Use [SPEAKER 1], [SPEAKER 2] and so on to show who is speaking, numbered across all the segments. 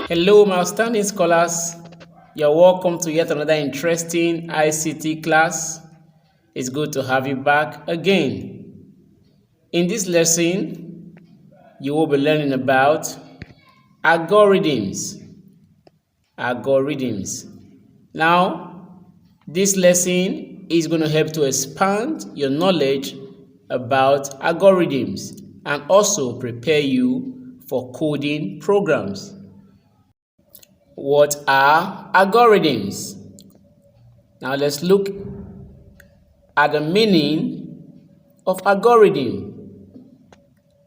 [SPEAKER 1] Hello, my outstanding scholars. You're welcome to yet another interesting ICT class. It's good to have you back again. In this lesson, you will be learning about algorithms. Now, this lesson is going to help to expand your knowledge about algorithms and also prepare you for coding programs. What are algorithms? Now let's look at the meaning of algorithm.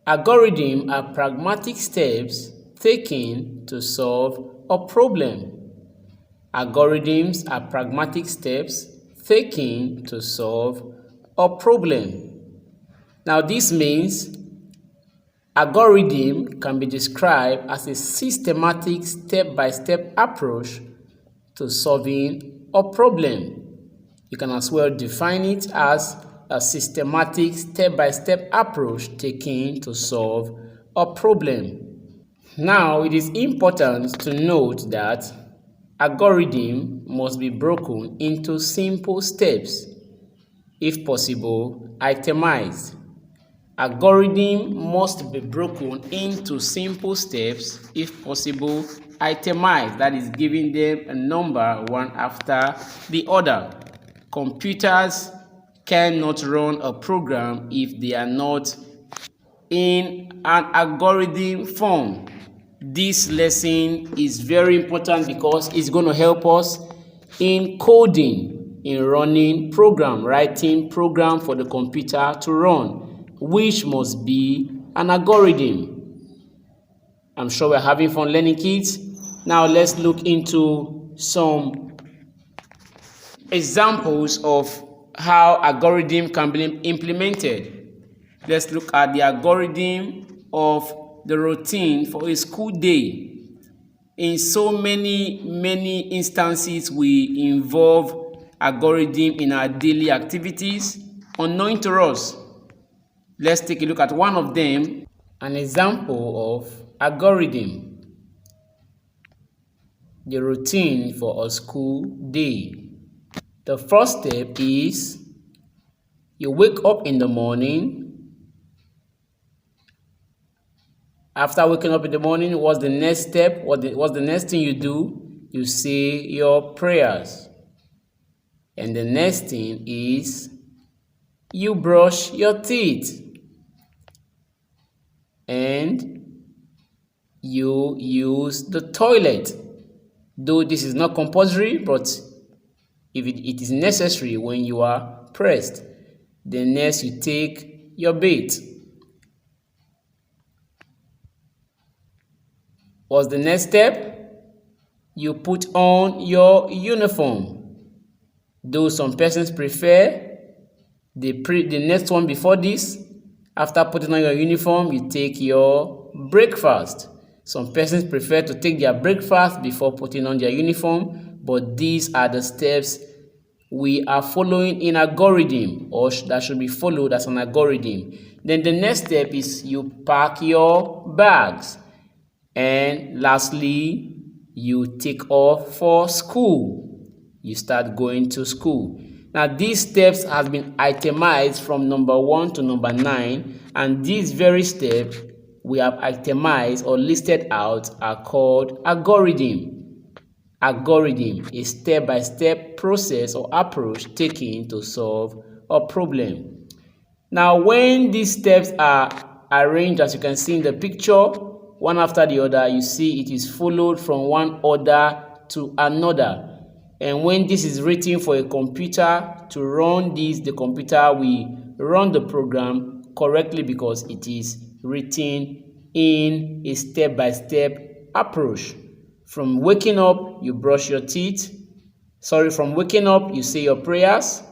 [SPEAKER 1] Algorithms are pragmatic steps taken to solve a problem. Algorithms are pragmatic steps taken to solve a problem. Now this means algorithm can be described as a systematic step-by-step approach to solving a problem. You can as well define it as a systematic step-by-step approach taken to solve a problem. Now, it is important to note that algorithm must be broken into simple steps, if possible, itemized. Algorithm must be broken into simple steps, if possible, itemized, that is, giving them a number one after the other. Computers cannot run a program if they are not in an algorithm form. This lesson is very important because it's going to help us in coding, in running program, writing program for the computer to run, which must be an algorithm. I'm sure we're having fun learning, kids. Now let's look into some examples of how algorithm can be implemented. Let's look at the algorithm of the routine for a school day. In so many instances, we involve algorithm in our daily activities unknown to us. Let's take a look at one of them, an example of algorithm. The routine for a school day. The first step is you wake up in the morning. After waking up in the morning, what's the next step? What's the next thing you do? You say your prayers. And the next thing is you brush your teeth. And you use the toilet. Though this is not compulsory, but if it is necessary when you are pressed. Then next you take your bath. What's the next step? You put on your uniform. Though some persons prefer the next one before this. After putting on your uniform, you take your breakfast. Some persons prefer to take their breakfast before putting on their uniform, but these are the steps we are following in algorithm, or that should be followed as an algorithm. Then the next step is you pack your bags. And lastly, you take off for school. You start going to school. Now, these steps have been itemized from number 1 to number 9, and these very steps we have itemized or listed out are called algorithm. Algorithm is step-by-step process or approach taken to solve a problem. Now, when these steps are arranged, as you can see in the picture, one after the other, you see it is followed from one order to another. And when this is written for a computer to run this, the computer will run the program correctly because it is written in a step-by-step approach. From waking up, you brush your teeth. From waking up, you say your prayers.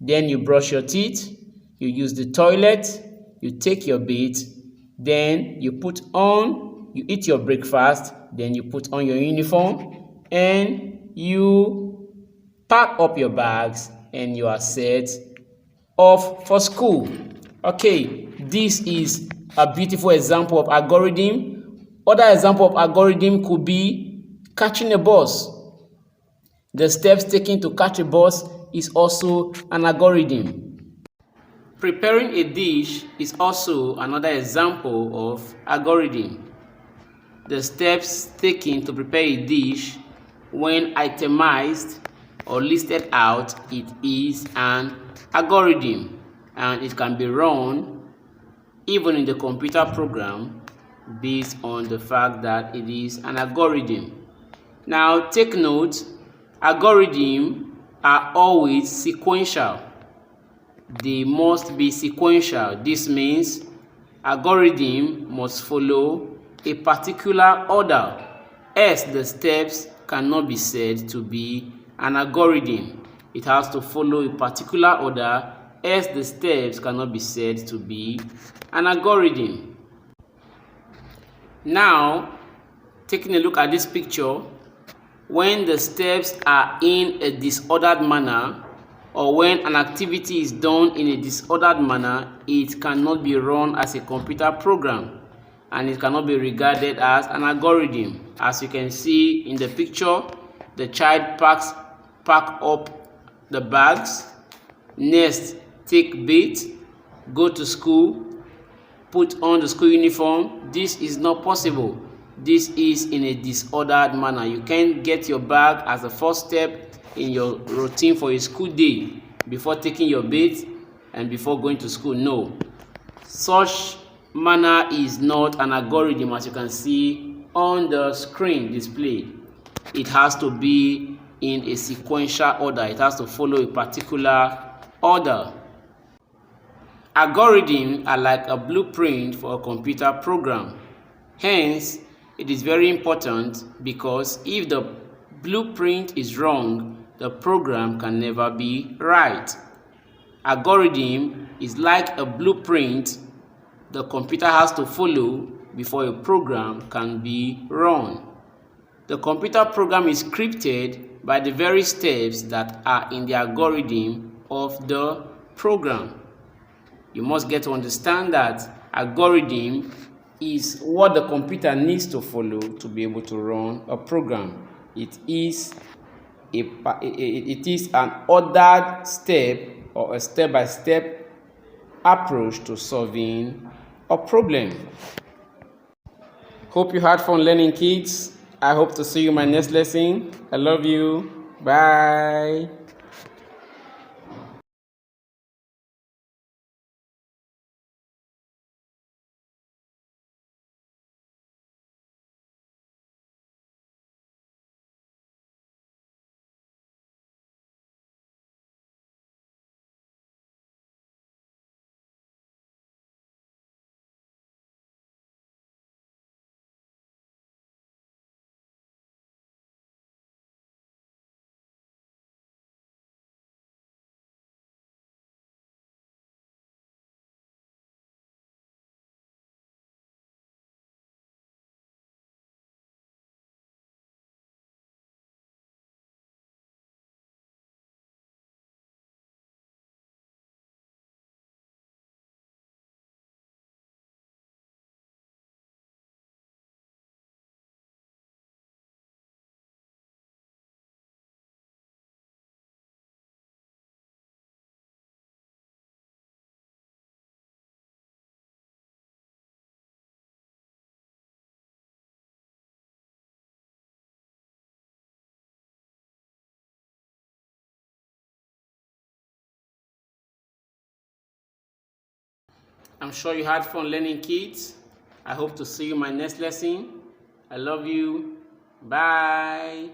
[SPEAKER 1] Then you brush your teeth. You use the toilet. You take your bath. Then you eat your breakfast. Then you put on your uniform. And you pack up your bags and you are set for school. Okay, this is a beautiful example of algorithm. Other example of algorithm could be catching a bus. The steps taken to catch a bus is also an algorithm. Preparing a dish is also another example of algorithm. The steps taken to prepare a dish, when itemized or listed out, it is an algorithm, and it can be run even in the computer program based on the fact that it is an algorithm. Now take note, algorithms are always sequential. They must be sequential. This means algorithm must follow a particular order, else the steps cannot be said to be an algorithm. It has to follow a particular order, else the steps cannot be said to be an algorithm. Now, taking a look at this picture, when the steps are in a disordered manner, or when an activity is done in a disordered manner, it cannot be run as a computer program, and it cannot be regarded as an algorithm. As you can see in the picture, the child pack up the bags, next take bath, go to school, put on the school uniform. This is not possible. This is in a disordered manner. You can't get your bag as the first step in your routine for a school day before taking your bath and before going to school. No, such manner is not an algorithm, as you can see on the screen displayed. It has to be in a sequential order. It has to follow a particular order. Algorithms are like a blueprint for a computer program. Hence, it is very important, because if the blueprint is wrong, the program can never be right. Algorithm is like a blueprint the computer has to follow before a program can be run. The computer program is scripted by the very steps that are in the algorithm of the program. You must get to understand that algorithm is what the computer needs to follow to be able to run a program. It is an ordered step, or a step-by-step approach to solving a problem. Hope you had fun learning, kids. I hope to see you in my next lesson. I love you. Bye. I'm sure you had fun learning, kids. I hope to see you in my next lesson. I love you. Bye.